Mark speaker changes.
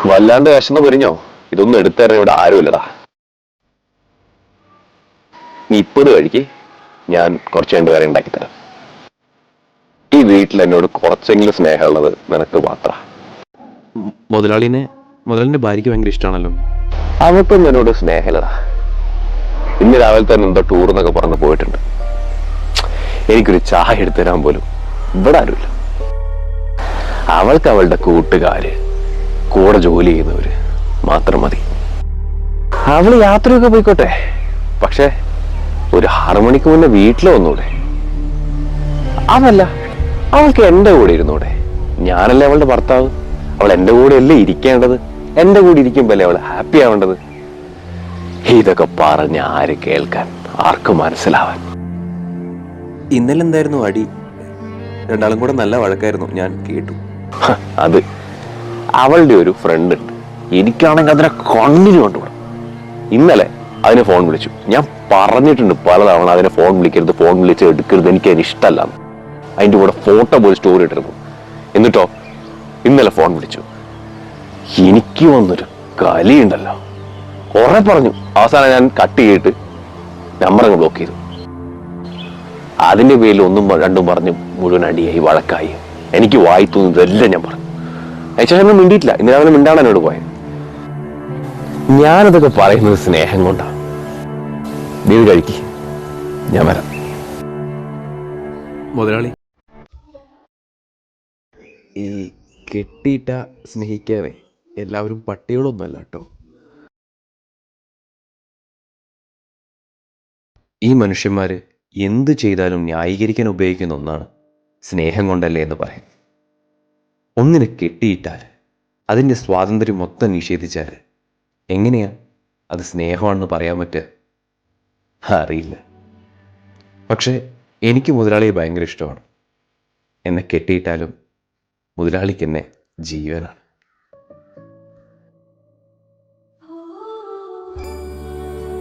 Speaker 1: വല്ലാണ്ട് വിശന്ന് പൊരിഞ്ഞോ? ഇതൊന്നും എടുത്തരാൻ ഇവിടെ ആരുമില്ലടാ. നീ ഇപ്പത് കഴിക്ക്, ഞാൻ കുറച്ച് രണ്ട് പേരെ ഉണ്ടാക്കിത്തരാം. ഈ വീട്ടിൽ എന്നോട് കുറച്ചെങ്കിലും സ്നേഹമുള്ളത് നിനക്ക് മാത്രം.
Speaker 2: മുതലാളിന്റെ ഭാര്യയ്ക്ക് ഭയങ്കര ഇഷ്ടമാണല്ലോ.
Speaker 1: അവൾക്കൊന്നും എന്നോട് സ്നേഹമില്ലടാ. ഇന്ന് രാവിലെ തന്നെ എന്തോ ടൂർ എന്നൊക്കെ പറഞ്ഞ് പോയിട്ടുണ്ട്. എനിക്കൊരു ചായ എടുത്തു തരാൻ പോലും ഇവിടെ ആരുമില്ല. അവൾക്ക് അവളുടെ കൂട്ടുകാര്, കൂടെ ജോലി ചെയ്യുന്നവര് മാത്രം മതി. അവള് യാത്രയൊക്കെ പോയിക്കോട്ടെ, പക്ഷെ ഒരു 6 മണിക്ക് മുന്നേ വീട്ടിൽ വന്നൂടെ? അതല്ല, അവൾക്ക് എന്റെ കൂടെ ഇരുന്നൂടെ? ഞാനല്ലേ അവളുടെ ഭർത്താവ്. അവൾ എന്റെ കൂടെ അല്ലേ ഇരിക്കേണ്ടത്? എന്റെ കൂടെ ഇരിക്കുമ്പല്ലേ അവൾ ഹാപ്പി ആവേണ്ടത്? ഇതൊക്കെ പറഞ്ഞ് ആര് കേൾക്കാൻ, ആർക്ക് മനസ്സിലാവാൻ?
Speaker 2: ഇന്നലെ എന്തായിരുന്നു അടി? രണ്ടാളും കൂടെ നല്ല വഴക്കായിരുന്നു, ഞാൻ കേട്ടു.
Speaker 1: അത് അവളുടെ ഒരു ഫ്രണ്ട് ഉണ്ട്. എനിക്കാണെങ്കിൽ അതിനെ കണ്ണിന് കണ്ടുകൂടാ. ഇന്നലെ അതിനെ ഫോൺ വിളിച്ചു. ഞാൻ പറഞ്ഞിട്ടുണ്ട് പലതവണ അതിനെ ഫോൺ വിളിക്കരുത്, ഫോൺ വിളിച്ച് എടുക്കരുത്, എനിക്ക് അതിന് ഇഷ്ടമല്ല. അതിൻ്റെ കൂടെ ഫോട്ടോ പോയി സ്റ്റോറി ഇട്ടിരുന്നു. എന്നിട്ടോ ഇന്നലെ ഫോൺ വിളിച്ചു. എനിക്ക് വന്നൊരു കലിയുണ്ടല്ലോ. കുറെ പറഞ്ഞു, അവസാനം ഞാൻ കട്ട് ചെയ്തിട്ട് നമ്പർ അങ്ങ് ബ്ലോക്ക് ചെയ്തു. അതിന്റെ പേരിൽ ഒന്നും രണ്ടും പറഞ്ഞ് മുഴുവൻ അടിയായി, വഴക്കായി. എനിക്ക് വായി തോന്നുന്നതെല്ലാം ഞാൻ പറഞ്ഞു. അതിനുശേഷം മിണ്ടിയിട്ടില്ല. ഇന്നലെ അവനെ മിണ്ടാണ് എന്നോട് പോയത്. ഞാനതൊക്കെ പറയുന്നത് സ്നേഹം കൊണ്ടാ. നീ കഴിക്ക്, ഞാൻ വരാം.
Speaker 2: മുതലാളി, ഈ കെട്ടിയിട്ട സ്നേഹിക്കാതെ എല്ലാവരും പട്ടികളൊന്നുമല്ല കേട്ടോ. ഈ മനുഷ്യന്മാര് എന്ത് ചെയ്താലും ന്യായീകരിക്കാൻ ഉപയോഗിക്കുന്ന ഒന്നാണ് സ്നേഹം കൊണ്ടല്ലേ എന്ന് പറയും. ഒന്നിനെ കെട്ടിയിട്ടാൽ അതിൻ്റെ സ്വാതന്ത്ര്യം മൊത്തം നിഷേധിച്ചാൽ എങ്ങനെയാ അത് സ്നേഹമാണെന്ന് പറയാൻ പറ്റുക? അറിയില്ല. പക്ഷേ എനിക്ക് മുതലാളിയെ ഭയങ്കര ഇഷ്ടമാണ്. എന്നെ കെട്ടിയിട്ടാലും മുതലാളിക്ക് എന്നെ ജീവനാണ്.